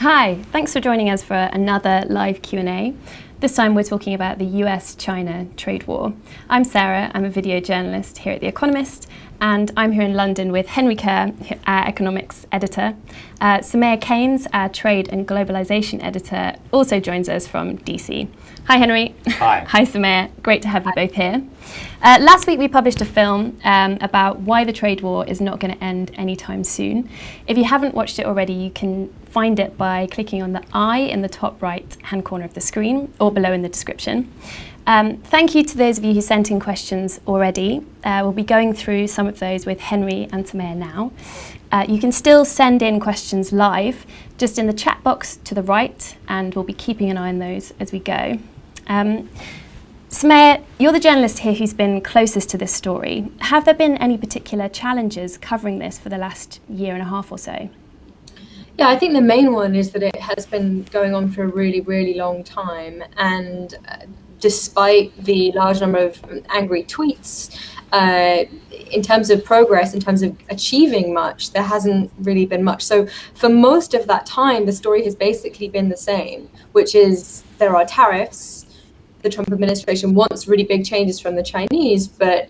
Hi, thanks for joining us for another live Q&A. This time we're talking about the US-China trade war. I'm Sarah, I'm a video journalist here at The Economist, and I'm here in London with Henry Curr, our economics editor. Soumaya Keynes, our trade and globalisation editor, also joins us from DC. Hi Henry. Hi. Hi Soumaya, great to have you both here. Last week we published a film about why the trade war is not going to end anytime soon. If you haven't watched it already, you can find it by clicking on the I in the top right hand corner of the screen or below in the description. Thank you to those of you who sent in questions already. We'll be going through some of those with Henry and Soumaya now. You can still send in questions live, just in the chat box to the right, and we'll be keeping an eye on those as we go. Soumaya, you're the journalist here who's been closest to this story. Have there been any particular challenges covering this for the last year and a half or so? Yeah, I think the main one is that it has been going on for a really, really long time. And despite the large number of angry tweets, in terms of progress, in terms of achieving much, there hasn't really been much. So for most of that time, the story has basically been the same, which is there are tariffs. The Trump administration wants really big changes from the Chinese, but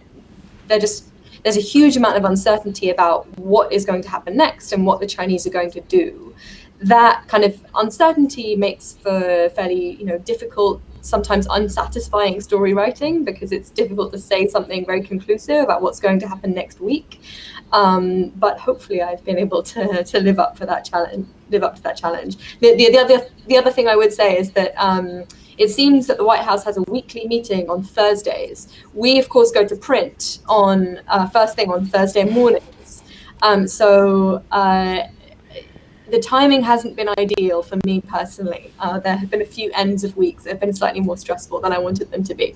there's a huge amount of uncertainty about what is going to happen next and what the Chinese are going to do. That kind of uncertainty makes for fairly, difficult, sometimes unsatisfying story writing, because it's difficult to say something very conclusive about what's going to happen next week. But hopefully, I've been able to live up to that challenge. The other thing I would say is that it seems that the White House has a weekly meeting on Thursdays. We, of course, go to print on first thing on Thursday mornings. So the timing hasn't been ideal for me personally. There have been a few ends of weeks that have been slightly more stressful than I wanted them to be.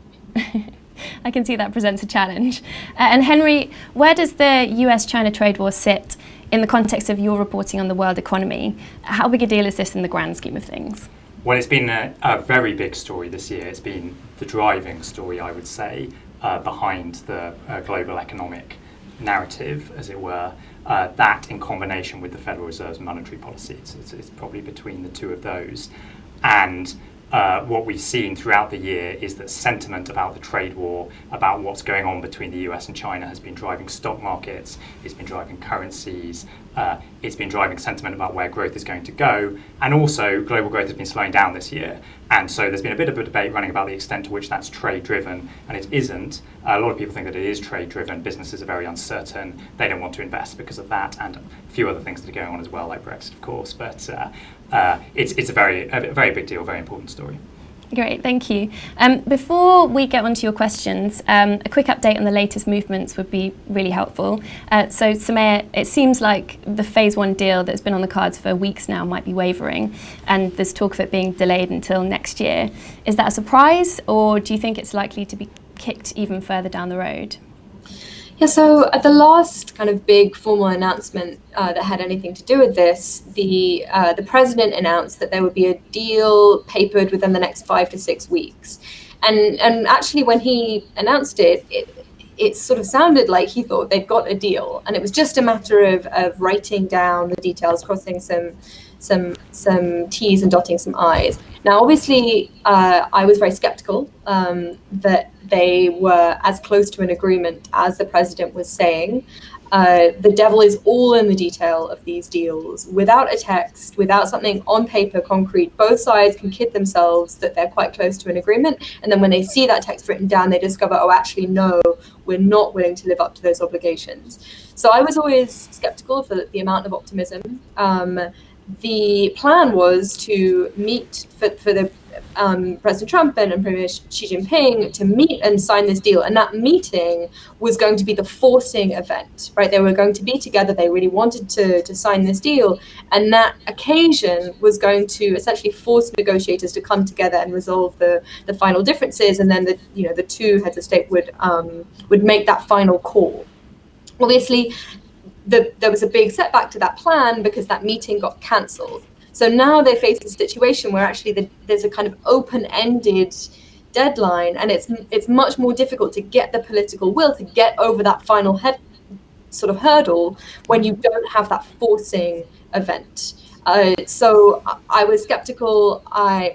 I can see that presents a challenge. And Henry, where does the US-China trade war sit in the context of your reporting on the world economy? How big a deal is this in the grand scheme of things? Well, it's been a very big story this year. It's been the driving story, I would say, behind the global economic narrative, as it were. That in combination with the Federal Reserve's monetary policy. It's probably between the two of those. And what we've seen throughout the year is that sentiment about the trade war, about what's going on between the US and China, has been driving stock markets, it's been driving currencies, it's been driving sentiment about where growth is going to go, and also global growth has been slowing down this year. And so there's been a bit of a debate running about the extent to which that's trade-driven, and it isn't. A lot of people think that it is trade-driven. Businesses are very uncertain. They don't want to invest because of that, and a few other things that are going on as well, like Brexit, of course. But it's a very big deal, very important story. Great, thank you. Before we get onto your questions, a quick update on the latest movements would be really helpful. So Soumaya, it seems like the phase one deal that's been on the cards for weeks now might be wavering, and there's talk of it being delayed until next year. Is that a surprise, or do you think it's likely to be kicked even further down the road? Yeah, so at the last kind of big formal announcement that had anything to do with this, the president announced that there would be a deal papered within the next 5 to 6 weeks. And actually, when he announced it, it sort of sounded like he thought they'd got a deal, and it was just a matter of writing down the details, crossing some T's and dotting some I's. Now, obviously, I was very skeptical that they were as close to an agreement as the president was saying. The devil is all in the detail of these deals. Without a text, without something on paper, concrete, both sides can kid themselves that they're quite close to an agreement. And then when they see that text written down, they discover, oh, actually, no, we're not willing to live up to those obligations. So I was always skeptical for the amount of optimism. The plan was to meet for the President Trump and Premier Xi Jinping to meet and sign this deal. And that meeting was going to be the forcing event, right? They were going to be together. They really wanted to sign this deal. And that occasion was going to essentially force negotiators to come together and resolve the final differences. And then the two heads of state would make that final call. Obviously, there was a big setback to that plan because that meeting got cancelled. So now they face a situation where actually there's a kind of open-ended deadline, and it's much more difficult to get the political will to get over that final hurdle when you don't have that forcing event. So I was skeptical.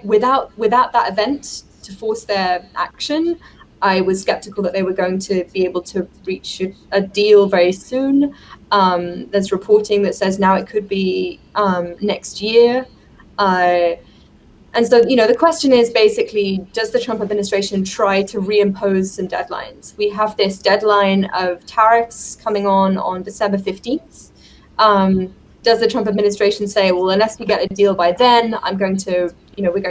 Without that event to force their action, I was skeptical that they were going to be able to reach a deal very soon. There's reporting that says now it could be next year. And so, the question is basically, does the Trump administration try to reimpose some deadlines? We have this deadline of tariffs coming on December 15th. Does the Trump administration say, well, unless we get a deal by then, we're going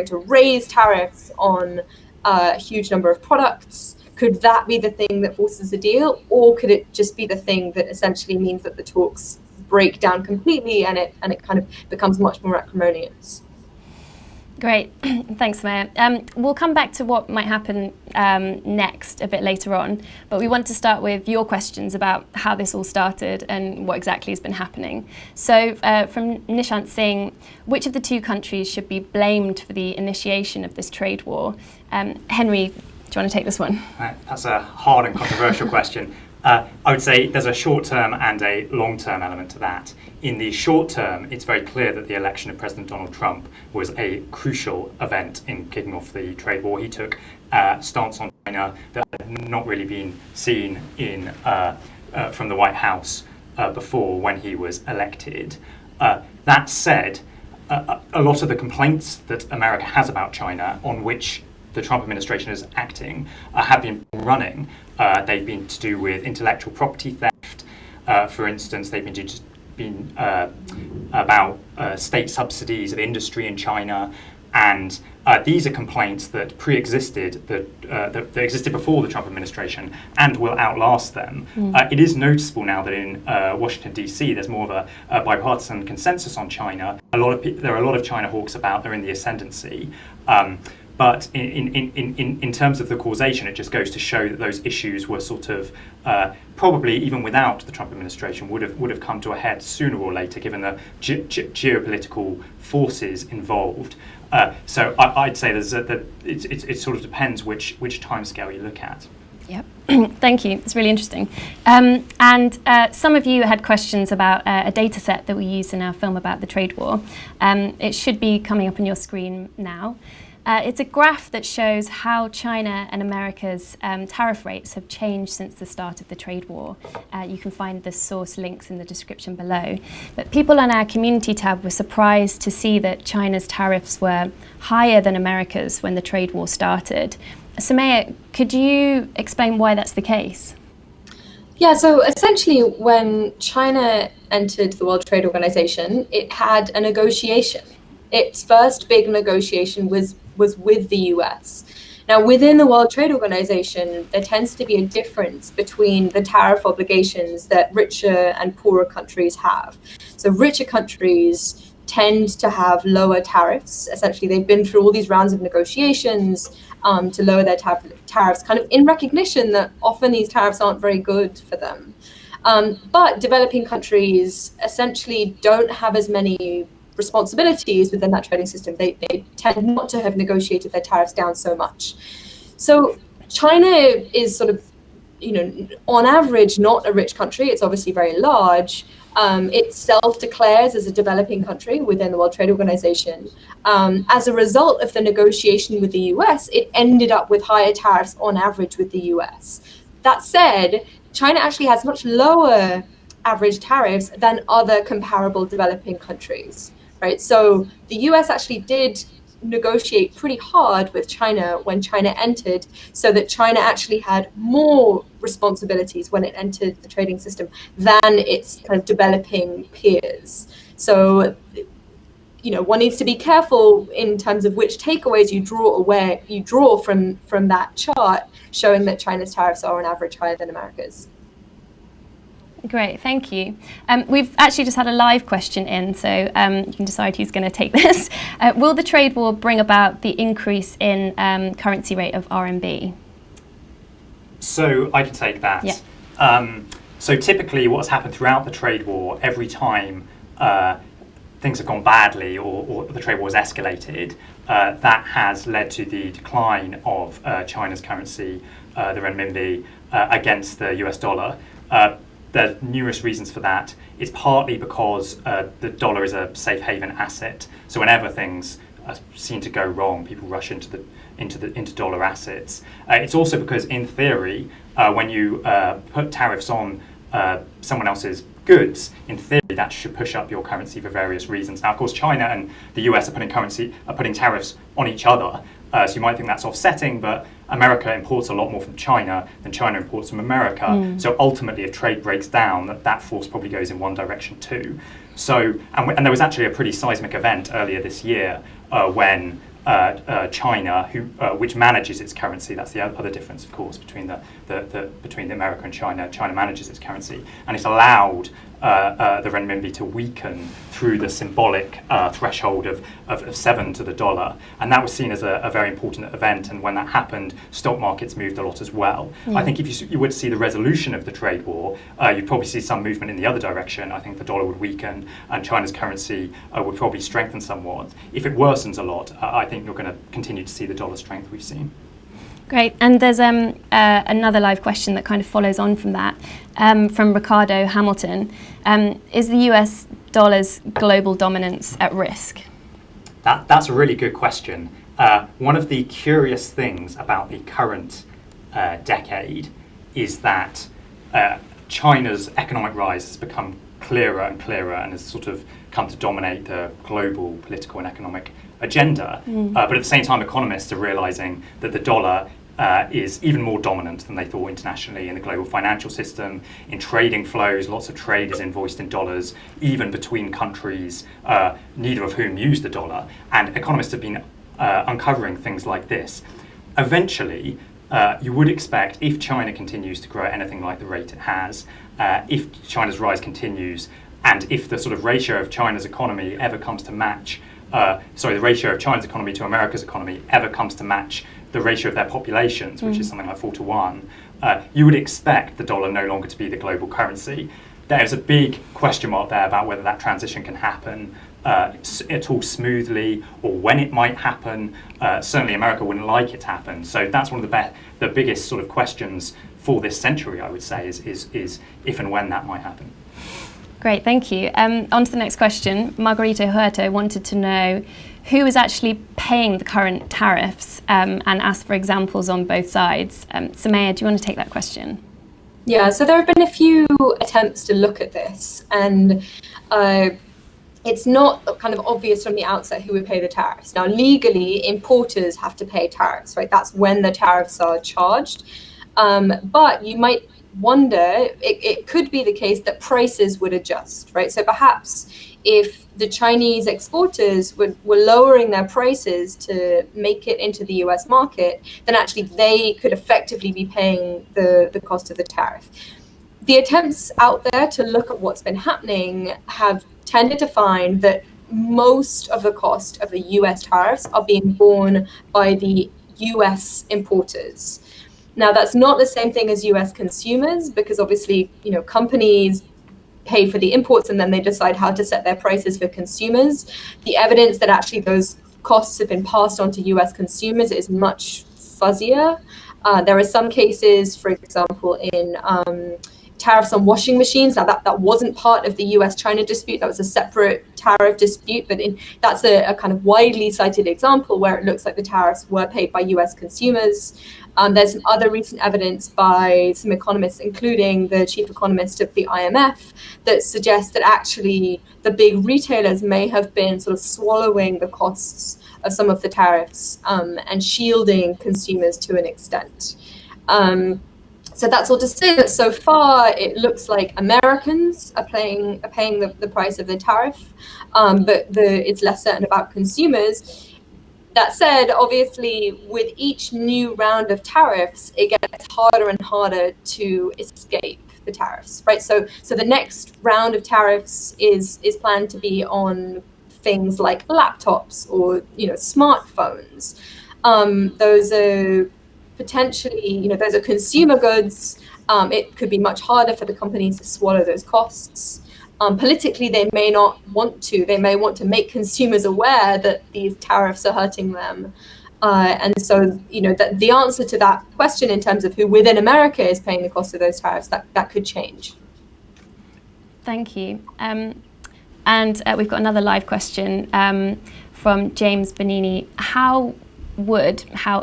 to raise tariffs on a huge number of products? Could that be the thing that forces a deal? Or could it just be the thing that essentially means that the talks break down completely and it kind of becomes much more acrimonious? Great, thanks, Soumaya. We'll come back to what might happen next a bit later on, but we want to start with your questions about how this all started and what exactly has been happening. So from Nishant Singh, which of the two countries should be blamed for the initiation of this trade war? Henry, do you want to take this one? That's a hard and controversial question. I would say there's a short-term and a long-term element to that. In the short term, it's very clear that the election of President Donald Trump was a crucial event in kicking off the trade war. He took a stance on China that had not really been seen from the White House before when he was elected. That said, a lot of the complaints that America has about China, on which the Trump administration is acting, have been running. They've been to do with intellectual property theft. For instance, they've been about state subsidies of industry in China, and these are complaints that existed before the Trump administration and will outlast them. It is noticeable now that in Washington D.C. there's more of a bipartisan consensus on China. There are a lot of China hawks about. They're in the ascendancy. But in terms of the causation, it just goes to show that those issues were sort of probably even without the Trump administration would have come to a head sooner or later, given the geopolitical forces involved. So I'd say it sort of depends which timescale you look at. Yep, thank you. It's really interesting. And some of you had questions about a data set that we used in our film about the trade war. It should be coming up on your screen now. It's a graph that shows how China and America's tariff rates have changed since the start of the trade war. You can find the source links in the description below. But people on our community tab were surprised to see that China's tariffs were higher than America's when the trade war started. Soumaya, could you explain why that's the case? Yeah, so essentially when China entered the World Trade Organization, it had a negotiation. Its first big negotiation was with the US. Now, within the World Trade Organization, there tends to be a difference between the tariff obligations that richer and poorer countries have. So richer countries tend to have lower tariffs. Essentially, they've been through all these rounds of negotiations to lower their tariffs, kind of in recognition that often these tariffs aren't very good for them. But developing countries essentially don't have as many responsibilities within that trading system. They tend not to have negotiated their tariffs down so much. So China is sort of, on average, not a rich country. It's obviously very large. It self-declares as a developing country within the World Trade Organization. As a result of the negotiation with the US, it ended up with higher tariffs on average with the US. That said, China actually has much lower average tariffs than other comparable developing countries. Right, so the US actually did negotiate pretty hard with China when China entered, so that China actually had more responsibilities when it entered the trading system than its kind of developing peers. So, one needs to be careful in terms of which takeaways you draw from that chart, showing that China's tariffs are on average higher than America's. Great, thank you. We've actually just had a live question in, so you can decide who's going to take this. Will the trade war bring about the increase in currency rate of RMB? So I can take that. Yeah. So typically what's happened throughout the trade war, every time things have gone badly or the trade war has escalated, that has led to the decline of China's currency, the renminbi, against the US dollar. There are numerous reasons for that. it's partly because the dollar is a safe haven asset. So whenever things seem to go wrong, people rush into dollar assets. It's also because, in theory, when you put tariffs on someone else's goods, in theory, that should push up your currency for various reasons. Now, of course, China and the US are putting tariffs on each other. So you might think that's offsetting, but America imports a lot more from China than China imports from America. So ultimately, if trade breaks down, that force probably goes in one direction too. So, and there was actually a pretty seismic event earlier this year when China, which manages its currency, that's the other difference, of course, between between America and China. China manages its currency, and it's allowed the renminbi to weaken through the symbolic threshold of 7 to the dollar, and that was seen as a very important event. And when that happened, stock markets moved a lot as well. I think if you would see the resolution of the trade war, you'd probably see some movement in the other direction. I think the dollar would weaken and China's currency would probably strengthen somewhat. If it worsens a lot, I think you're going to continue to see the dollar strength we've seen. Great, and there's another live question that kind of follows on from that, from Ricardo Hamilton. Is the US dollar's global dominance at risk? That's a really good question. One of the curious things about the current decade is that China's economic rise has become clearer and clearer and has sort of come to dominate the global political and economic agenda. But at the same time, economists are realizing that the dollar is even more dominant than they thought internationally in the global financial system, in trading flows. Lots of trade is invoiced in dollars, even between countries, neither of whom use the dollar. And economists have been uncovering things like this. Eventually, you would expect, if China continues to grow at anything like the rate it has, if China's rise continues, and if the sort of ratio of China's economy ever comes to match, the ratio of China's economy to America's economy ever comes to match the ratio of their populations, which is something like 4 to 1, you would expect the dollar no longer to be the global currency. There's a big question mark there about whether that transition can happen at all smoothly, or when it might happen. Certainly America wouldn't like it to happen. So that's one of the biggest sort of questions for this century, I would say, is if and when that might happen. Great, thank you. On to the next question. Margarito Huerto wanted to know who is actually paying the current tariffs, and asked for examples on both sides. Soumaya, do you want to take that question? Yeah, so there have been a few attempts to look at this, and it's not kind of obvious from the outset who would pay the tariffs. Now, legally, importers have to pay tariffs, right? That's when the tariffs are charged. But you might wonder, it could be the case that prices would adjust, right? So perhaps if the Chinese exporters were lowering their prices to make it into the US market, then actually they could effectively be paying the cost of the tariff. The attempts out there to look at what's been happening have tended to find that most of the cost of the US tariffs are being borne by the US importers. Now, that's not the same thing as US consumers, because obviously, companies pay for the imports and then they decide how to set their prices for consumers. The evidence that actually those costs have been passed on to US consumers is much fuzzier. There are some cases, for example, in tariffs on washing machines. Now, that wasn't part of the US-China dispute. That was a separate tariff dispute, but that's a kind of widely cited example where it looks like the tariffs were paid by US consumers. There's some other recent evidence by some economists, including the chief economist of the IMF, that suggests that actually the big retailers may have been sort of swallowing the costs of some of the tariffs and shielding consumers to an extent. So that's all to say that so far it looks like Americans are paying the price of the tariff, but it's less certain about consumers. That said, obviously, with each new round of tariffs, it gets harder and harder to escape the tariffs, right? So the next round of tariffs is planned to be on things like laptops or smartphones. Those are potentially, those are consumer goods. It could be much harder for the companies to swallow those costs. Politically, they may not want to. They may want to make consumers aware that these tariffs are hurting them. And so, the answer to that question in terms of who within America is paying the cost of those tariffs, that could change. Thank you. And we've got another live question from James Bonini. How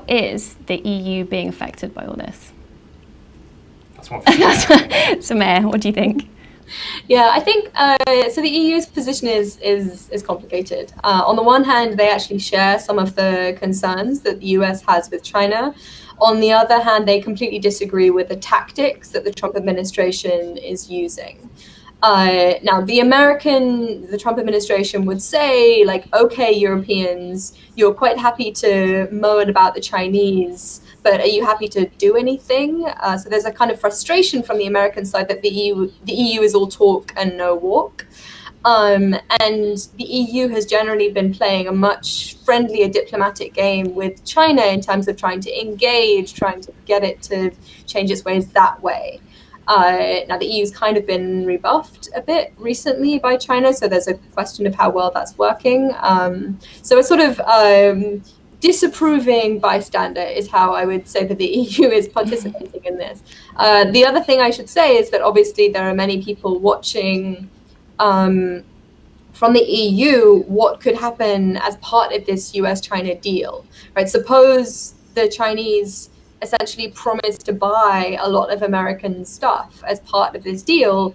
is the EU being affected by all this? That's one for Soumaya, what do you think? Yeah, I think so. The EU's position is complicated. On the one hand, they actually share some of the concerns that the US has with China. On the other hand, they completely disagree with the tactics that the Trump administration is using. Now, the Trump administration would say, like, okay, Europeans, you're quite happy to moan about the Chinese, but are you happy to do anything? So there's a kind of frustration from the American side that the EU is all talk and no walk. And the EU has generally been playing a much friendlier diplomatic game with China in terms of trying to engage, trying to get it to change its ways that way. Now, the EU's kind of been rebuffed a bit recently by China, so there's a question of how well that's working. So a sort of disapproving bystander is how I would say that the EU is participating in this. The other thing I should say is that obviously there are many people watching from the EU what could happen as part of this US-China deal, right? Suppose the Chinese essentially promised to buy a lot of American stuff as part of this deal.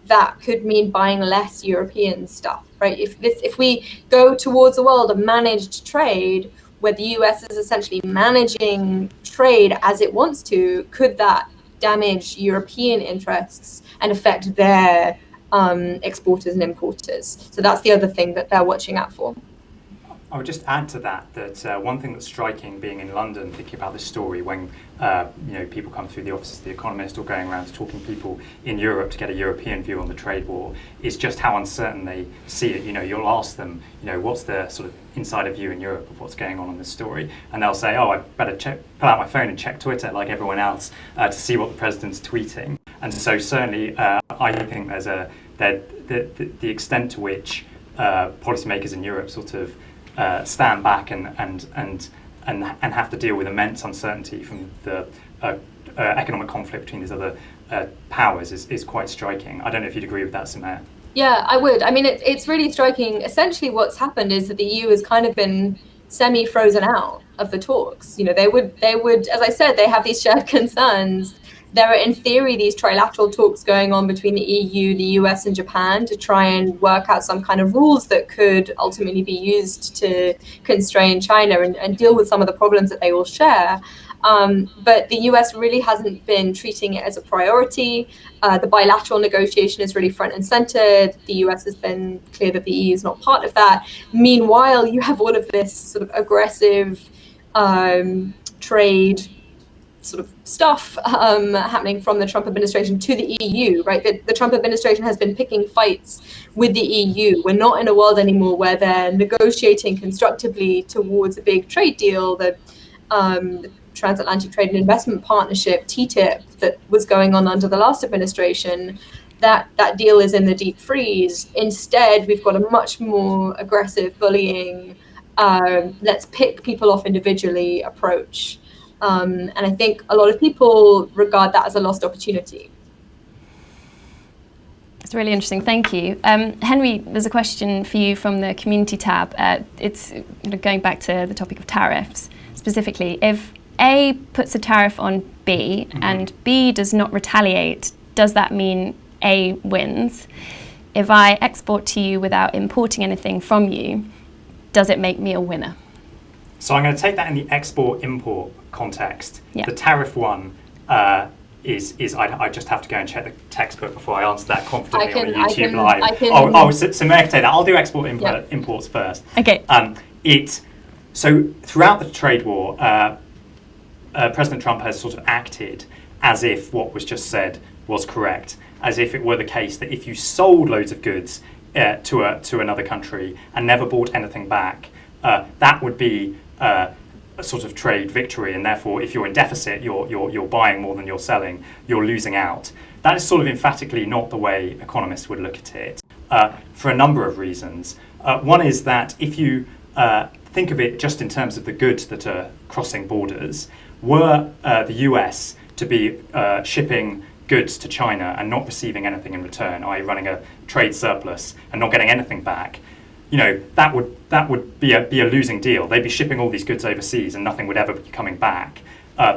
That could mean buying less European stuff, right? If we go towards a world of managed trade, where the US is essentially managing trade as it wants to, could that damage European interests and affect their exporters and importers? So that's the other thing that they're watching out for. I would just add to that one thing that's striking, being in London, thinking about this story, when people come through the offices of The Economist or going around to talking to people in Europe to get a European view on the trade war, is just how uncertain they see it. You'll ask them, what's the sort of insider view in Europe of what's going on in this story, and they'll say, oh, I better pull out my phone and check Twitter like everyone else to see what the president's tweeting. And so certainly, I think there's the extent to which policymakers in Europe sort of stand back and have to deal with immense uncertainty from the economic conflict between these other powers is quite striking. I don't know if you'd agree with that, Soumaya. Yeah, I would. I mean, it's really striking. Essentially, what's happened is that the EU has kind of been semi-frozen out of the talks. They would, as I said, they have these shared concerns. There are, in theory, these trilateral talks going on between the EU, the US, and Japan to try and work out some kind of rules that could ultimately be used to constrain China and deal with some of the problems that they all share. But the US really hasn't been treating it as a priority. The bilateral negotiation is really front and center. The US has been clear that the EU is not part of that. Meanwhile, you have all of this sort of aggressive trade sort of stuff happening from the Trump administration to the EU, right? The Trump administration has been picking fights with the EU. We're not in a world anymore where they're negotiating constructively towards a big trade deal, the Transatlantic Trade and Investment Partnership, TTIP, that was going on under the last administration. That deal is in the deep freeze. Instead, we've got a much more aggressive bullying, let's pick people off individually approach. And I think a lot of people regard that as a lost opportunity. It's really interesting. Thank you. Henry, there's a question for you from the community tab. It's going back to the topic of tariffs. Specifically, if A puts a tariff on B and B does not retaliate, does that mean A wins? If I export to you without importing anything from you, does it make me a winner? So I'm going to take that in the export-import context. Yeah. The tariff one is I just have to go and check the textbook before I answer that confidently on a YouTube live. So may I say that? I'll do imports first. Okay. So throughout the trade war, President Trump has sort of acted as if what was just said was correct, as if it were the case that if you sold loads of goods to another country and never bought anything back, that would be a sort of trade victory, and therefore if you're in deficit, you're buying more than you're selling, you're losing out. That is sort of emphatically not the way economists would look at it, for a number of reasons. One is that if you think of it just in terms of the goods that are crossing borders, were the US to be shipping goods to China and not receiving anything in return, i.e. running a trade surplus and not getting anything back, that would be a losing deal. They'd be shipping all these goods overseas and nothing would ever be coming back.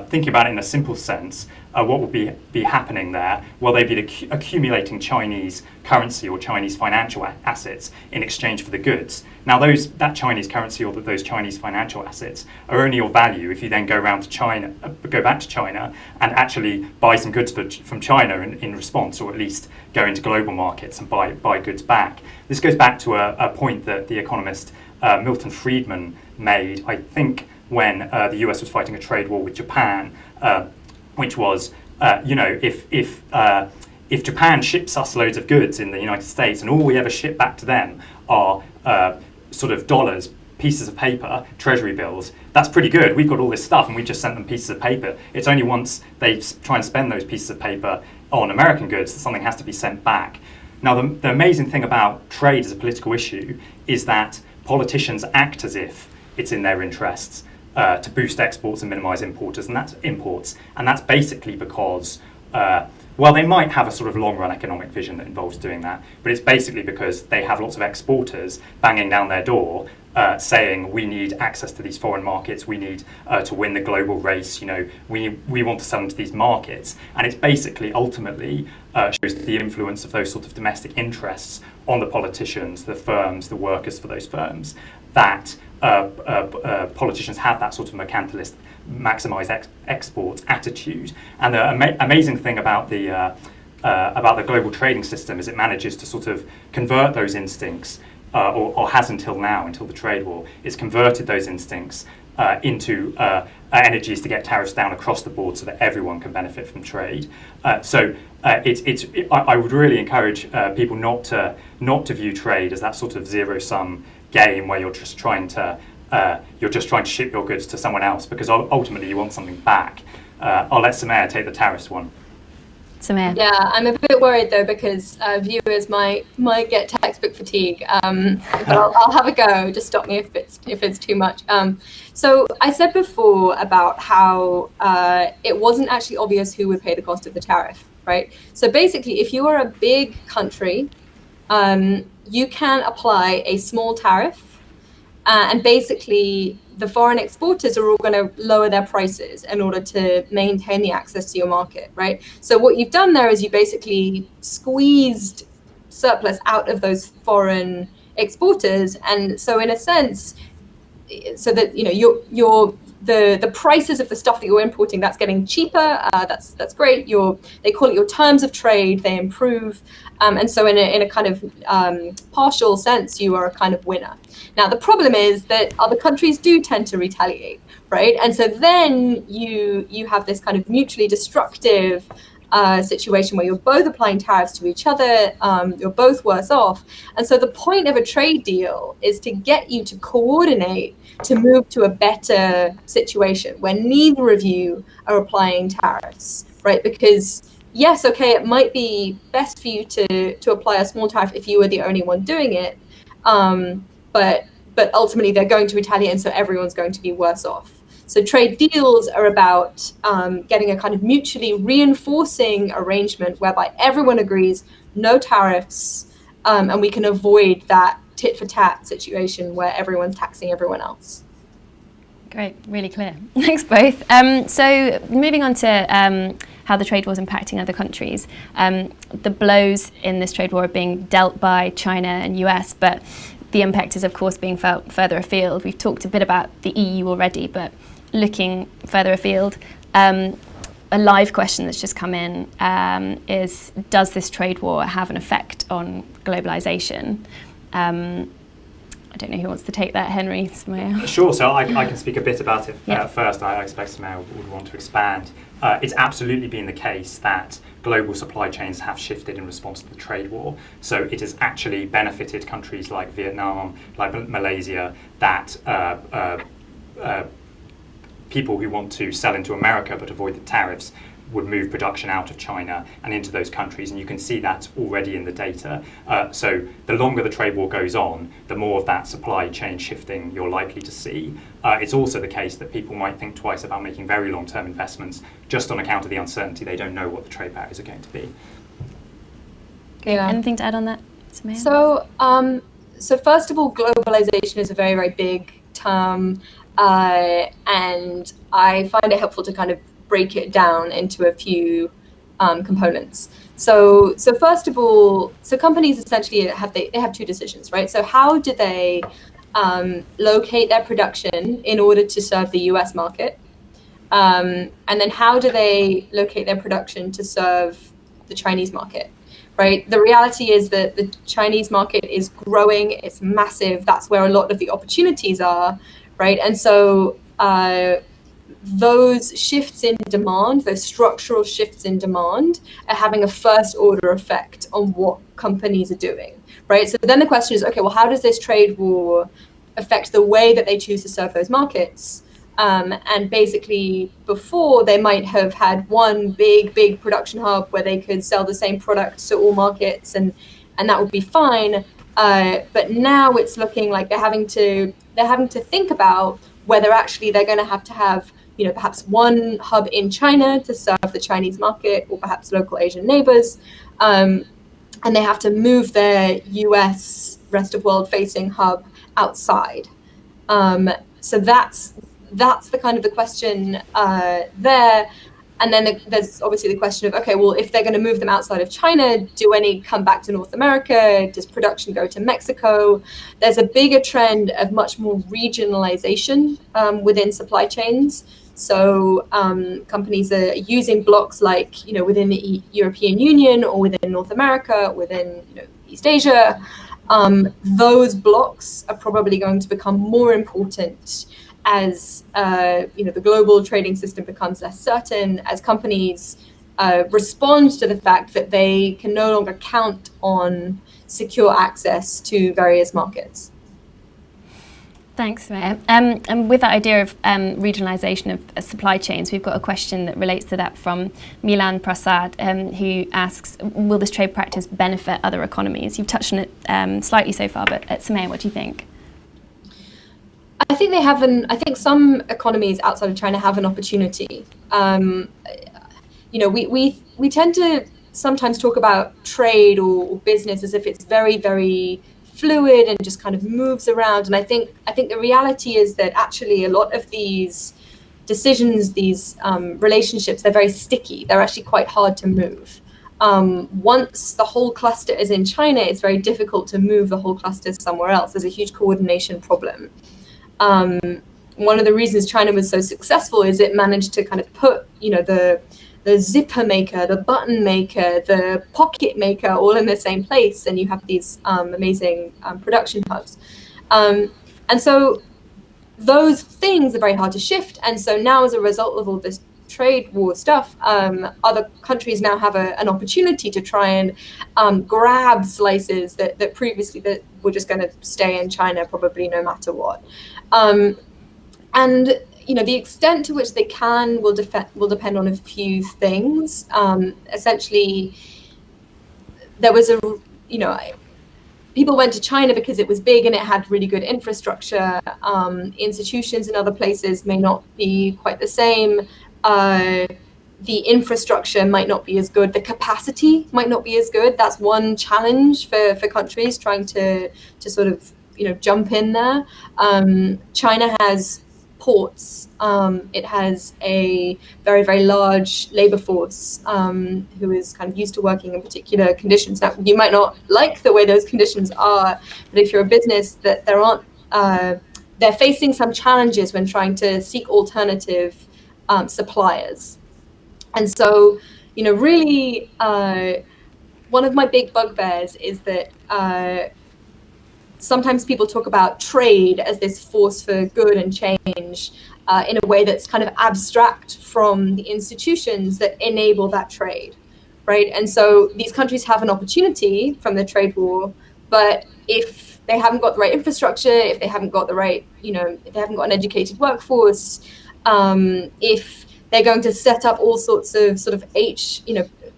Thinking about it in a simple sense, what would be happening there? Well, they'd be accumulating Chinese currency or Chinese financial assets in exchange for the goods. Now, that Chinese currency or those Chinese financial assets are only of value if you then go back to China and actually buy some goods from China in response, or at least go into global markets and buy goods back. This goes back to a point that the economist Milton Friedman made, I think, when the US was fighting a trade war with Japan, which was, if Japan ships us loads of goods in the United States and all we ever ship back to them are sort of dollars, pieces of paper, treasury bills, that's pretty good. We've got all this stuff and we just sent them pieces of paper. It's only once they try and spend those pieces of paper on American goods that something has to be sent back. Now, the amazing thing about trade as a political issue is that politicians act as if it's in their interests to boost exports and minimize imports, and that's basically because they might have a sort of long-run economic vision that involves doing that, but it's basically because they have lots of exporters banging down their door saying we need access to these foreign markets, we need to win the global race, we want to sell into these markets, and it's basically ultimately shows the influence of those sort of domestic interests on the politicians, the firms, the workers for those firms, that politicians have that sort of mercantilist, maximise exports attitude. And the amazing thing about the global trading system is it manages to sort of convert those instincts, or has until now, until the trade war, it's converted those instincts into energies to get tariffs down across the board so that everyone can benefit from trade. I would really encourage people not to view trade as that sort of zero-sum game where you're just trying to ship your goods to someone else, because ultimately you want something back. I'll let Soumaya take the tariffs one. Soumaya. Yeah, I'm a bit worried though, because viewers might get textbook fatigue. But I'll have a go. Just stop me if it's too much. So I said before about how it wasn't actually obvious who would pay the cost of the tariff, right? So basically, if you are a big country, you can apply a small tariff, and basically the foreign exporters are all going to lower their prices in order to maintain the access to your market, right? So what you've done there is you basically squeezed surplus out of those foreign exporters, and so in a sense, so that the prices of the stuff that you're importing, that's getting cheaper. That's great. They call it your terms of trade. They improve, and so in a kind of partial sense, you are a kind of winner. Now the problem is that other countries do tend to retaliate, right? And so then you have this kind of mutually destructive situation where you're both applying tariffs to each other, you're both worse off. And so the point of a trade deal is to get you to coordinate to move to a better situation where neither of you are applying tariffs, right? Because yes, okay, it might be best for you to apply a small tariff if you were the only one doing it, but ultimately they're going to retaliate, and so everyone's going to be worse off. So trade deals are about getting a kind of mutually reinforcing arrangement whereby everyone agrees no tariffs, and we can avoid that tit-for-tat situation where everyone's taxing everyone else. Great, really clear. Thanks both. So moving on to how the trade war is impacting other countries. The blows in this trade war are being dealt by China and US, but the impact is of course being felt further afield. We've talked a bit about the EU already, but looking further afield, a live question that's just come in is, does this trade war have an effect on globalisation? I don't know who wants to take that, Henry, Soumaya. Sure, so I can speak a bit about it Yeah. first. I expect Soumaya would want to expand. It's absolutely been the case that global supply chains have shifted in response to the trade war. So it has actually benefited countries like Vietnam, like Malaysia, that people who want to sell into America but avoid the tariffs would move production out of China and into those countries, and you can see that already in the data. So the longer the trade war goes on, the more of that supply chain shifting you're likely to see. It's also the case that people might think twice about making very long-term investments just on account of the uncertainty. They don't know what the trade barriers are going to be. Yeah. Anything to add on that, Soumaya? So first of all, globalisation is a very, very big term, and I find it helpful to kind of break it down into a few components. So first of all, so companies essentially have two decisions, right? So how do they locate their production in order to serve the US market? And then how do they locate their production to serve the Chinese market? Right. The reality is that the Chinese market is growing. It's massive. That's where a lot of the opportunities are. Right. And so those shifts in demand, those structural shifts in demand, are having a first order effect on what companies are doing. Right. So then the question is, OK, well, how does this trade war affect the way that they choose to serve those markets? And basically, before they might have had one big production hub where they could sell the same product to all markets, and that would be fine. But now it's looking like they're having to think about whether actually they're going to have perhaps one hub in China to serve the Chinese market, or perhaps local Asian neighbors, and they have to move their US rest of world facing hub outside. So that's the kind of the question there. And then there's obviously the question of, okay, well, if they're going to move them outside of China, do any come back to North America? Does production go to Mexico? There's a bigger trend of much more regionalization within supply chains. So companies are using blocks like, within the European Union, or within North America, within East Asia. Those blocks are probably going to become more important as the global trading system becomes less certain, as companies respond to the fact that they can no longer count on secure access to various markets. Thanks, Soumaya. And with that idea of regionalisation of supply chains, we've got a question that relates to that from Milan Prasad, who asks, will this trade practice benefit other economies? You've touched on it slightly so far, but Soumaya, what do you think? I think I think some economies outside of China have an opportunity. We tend to sometimes talk about trade or business as if it's very, very fluid and just kind of moves around. And I think the reality is that actually a lot of these decisions, these relationships, they're very sticky. They're actually quite hard to move. Once the whole cluster is in China, it's very difficult to move the whole cluster somewhere else. There's a huge coordination problem. One of the reasons China was so successful is it managed to kind of put, the zipper maker, the button maker, the pocket maker all in the same place, and you have these amazing production hubs. And so those things are very hard to shift. And so now, as a result of all this trade war stuff, other countries now have an opportunity to try and grab slices that previously that were just going to stay in China probably no matter what. And the extent to which they can will depend on a few things. Essentially, there was people went to China because it was big and it had really good infrastructure. Institutions in other places may not be quite the same. The infrastructure might not be as good. The capacity might not be as good. That's one challenge for countries trying to sort of jump in there. China has ports. It has a very, very large labor force who is kind of used to working in particular conditions. Now, you might not like the way those conditions are, but if you're a business, that they're facing some challenges when trying to seek alternative suppliers. And so, really, one of my big bugbears is that sometimes people talk about trade as this force for good and change in a way that's kind of abstract from the institutions that enable that trade, right? And so these countries have an opportunity from the trade war, but if they haven't got the right infrastructure, if they haven't got the right, if they haven't got an educated workforce, if they're going to set up all sorts of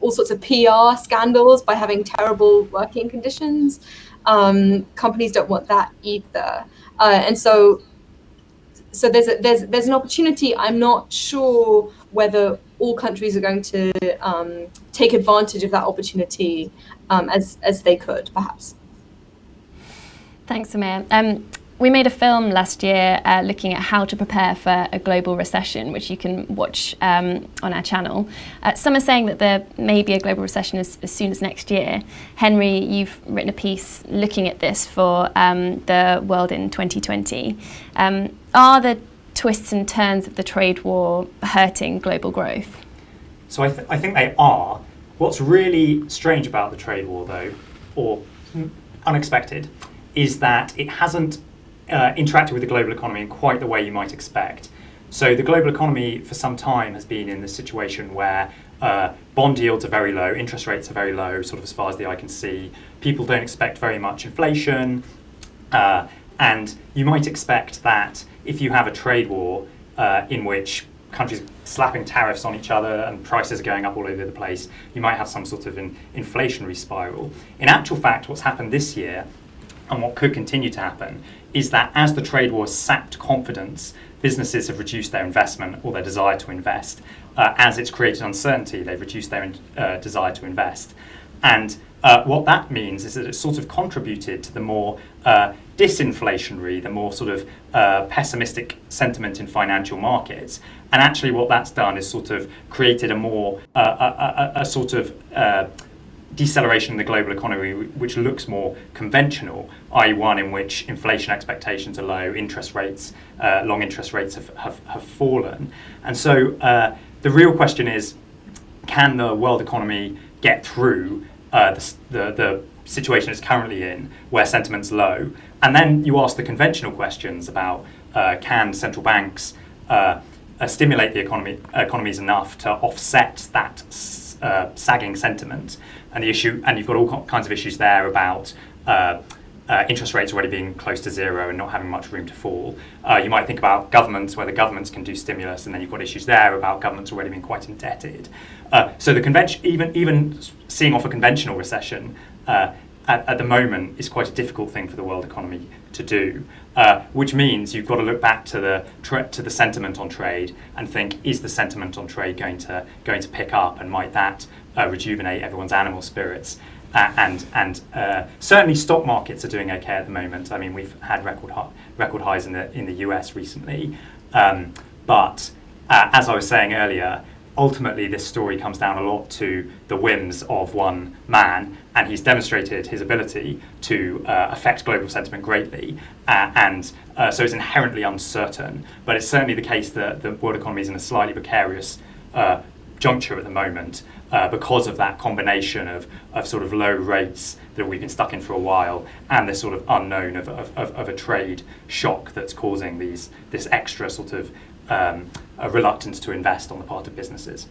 all sorts of PR scandals by having terrible working conditions. Companies don't want that either, and so there's an opportunity. I'm not sure whether all countries are going to take advantage of that opportunity as they could, perhaps. Thanks, Soumaya. We made a film last year looking at how to prepare for a global recession, which you can watch on our channel. Some are saying that there may be a global recession as soon as next year. Henry, you've written a piece looking at this for the World in 2020. Are the twists and turns of the trade war hurting global growth? So I think they are. What's really strange about the trade war, though, or unexpected, is that it hasn't interacted with the global economy in quite the way you might expect. So the global economy for some time has been in this situation where bond yields are very low, interest rates are very low, sort of as far as the eye can see. People don't expect very much inflation, and you might expect that if you have a trade war in which countries are slapping tariffs on each other and prices are going up all over the place, you might have some sort of an inflationary spiral. In actual fact, what's happened this year, and what could continue to happen, is that as the trade war sapped confidence, businesses have reduced their investment or their desire to invest. As it's created uncertainty, they've reduced their desire to invest. And what that means is that it's sort of contributed to the more disinflationary, the more sort of pessimistic sentiment in financial markets. And actually what that's done is sort of created a more, a sort of deceleration in the global economy, which looks more conventional, i.e. one in which inflation expectations are low, interest rates, long interest rates have fallen. And so the real question is, can the world economy get through the situation it's currently in, where sentiment's low? And then you ask the conventional questions about can central banks stimulate the economies enough to offset that sagging sentiment, and you've got all kinds of issues there about interest rates already being close to zero and not having much room to fall. You might think about governments, whether governments can do stimulus, and then you've got issues there about governments already being quite indebted. So the convention, even seeing off a conventional recession at the moment is quite a difficult thing for the world economy to do, which means you've got to look back to the sentiment on trade and think, is the sentiment on trade going to pick up, and might that rejuvenate everyone's animal spirits? And certainly stock markets are doing okay at the moment. I mean, we've had record highs in the US recently, but as I was saying earlier, ultimately this story comes down a lot to the whims of one man, and he's demonstrated his ability to affect global sentiment greatly, and so it's inherently uncertain. But it's certainly the case that the world economy is in a slightly precarious juncture at the moment, because of that combination of sort of low rates that we've been stuck in for a while, and this sort of unknown of a trade shock that's causing this extra sort of a reluctance to invest on the part of businesses.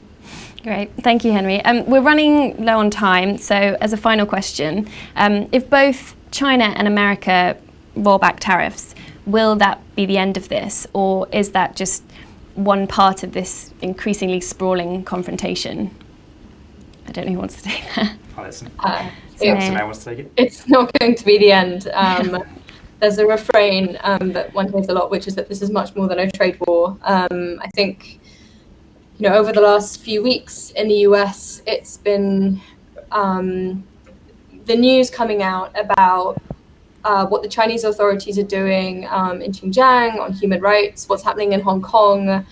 Great, thank you, Henry. We're running low on time, so as a final question, if both China and America roll back tariffs, will that be the end of this, or is that just one part of this increasingly sprawling confrontation? I don't know who wants to take that. I'll listen. Soumaya wants to take it. It's not going to be the end. There's a refrain that one hears a lot, which is that this is much more than a trade war. I think, over the last few weeks in the US, it's been the news coming out about what the Chinese authorities are doing in Xinjiang on human rights, what's happening in Hong Kong.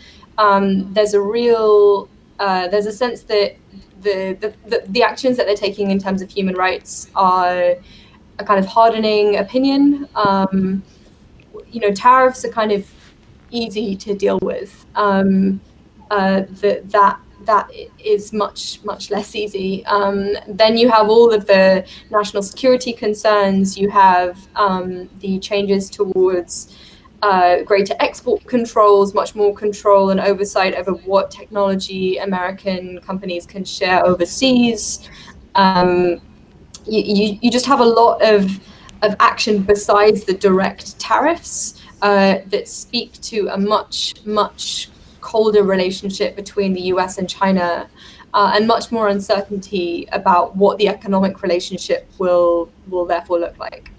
There's a sense that the actions that they're taking in terms of human rights are a kind of hardening opinion. Tariffs are kind of easy to deal with. That is much less easy. Then you have all of the national security concerns. You have the changes towards greater export controls, much more control and oversight over what technology American companies can share overseas. You just have a lot of action besides the direct tariffs that speak to a much colder relationship between the US and China, and much more uncertainty about what the economic relationship will therefore look like.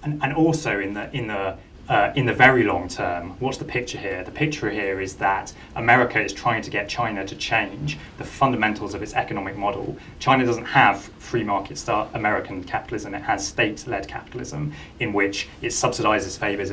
And also in the very long term, what's the picture here? The picture here is that America is trying to get China to change the fundamentals of its economic model. China doesn't have free market style American capitalism. It has state-led capitalism in which it subsidizes, favors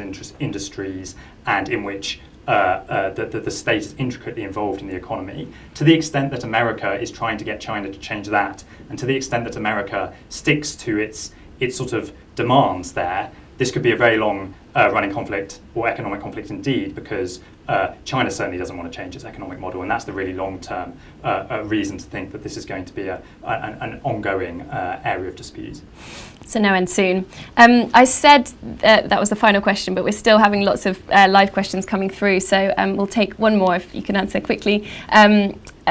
industries, and in which the state is intricately involved in the economy. To the extent that America is trying to get China to change that, and to the extent that America sticks to its sort of demands there, this could be a very long running conflict, or economic conflict indeed, because China certainly doesn't want to change its economic model, and that's the really long-term reason to think that this is going to be an ongoing area of dispute. So no end soon. I said that was the final question, but we're still having lots of live questions coming through, so we'll take one more if you can answer quickly,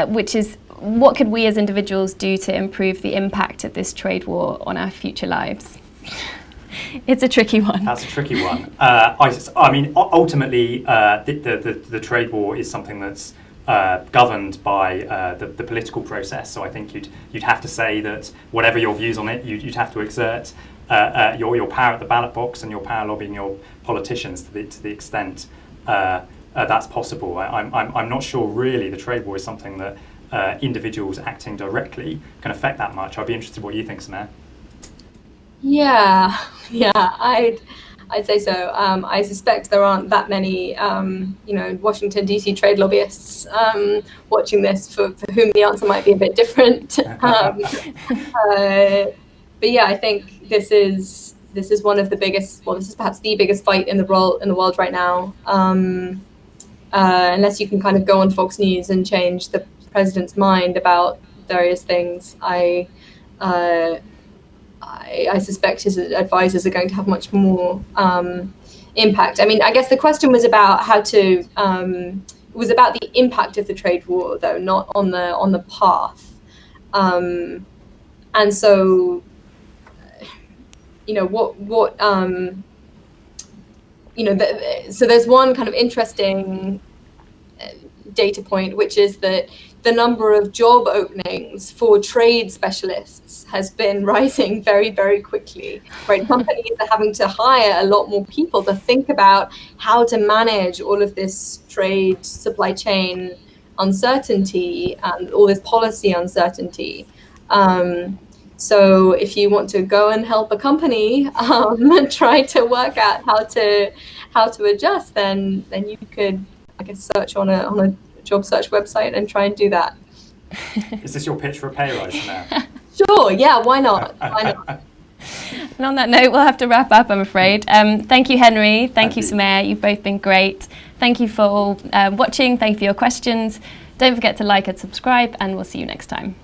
which is, what could we as individuals do to improve the impact of this trade war on our future lives? It's a tricky one. That's a tricky one. I mean, ultimately, the trade war is something that's governed by the political process. So I think you'd have to say that whatever your views on it, you'd have to exert your power at the ballot box and your power lobbying your politicians to the extent that's possible. I'm not sure really the trade war is something that individuals acting directly can affect that much. I'd be interested in what you think, Soumaya. Yeah, I'd say so. I suspect there aren't that many, Washington DC trade lobbyists watching this for whom the answer might be a bit different. But yeah, I think this is one of the biggest. Well, this is perhaps the biggest fight in the world right now. Unless you can kind of go on Fox News and change the president's mind about various things, I suspect his advisors are going to have much more impact. I mean, I guess the question was about how to. It was about the impact of the trade war, though, not on the path. And so, so there's one kind of interesting data point, which is that the number of job openings for trade specialists has been rising very, very quickly. Right, companies are having to hire a lot more people to think about how to manage all of this trade supply chain uncertainty and all this policy uncertainty. So if you want to go and help a company and try to work out how to adjust, then you could, I guess, search on a job search website and try and do that. Is this your pitch for a pay rise now? Sure, yeah, why not? Why not? And on that note, we'll have to wrap up, I'm afraid. Thank you, Henry. Thank you, Soumaya. You've both been great. Thank you for all watching. Thank you for your questions. Don't forget to like and subscribe, and we'll see you next time.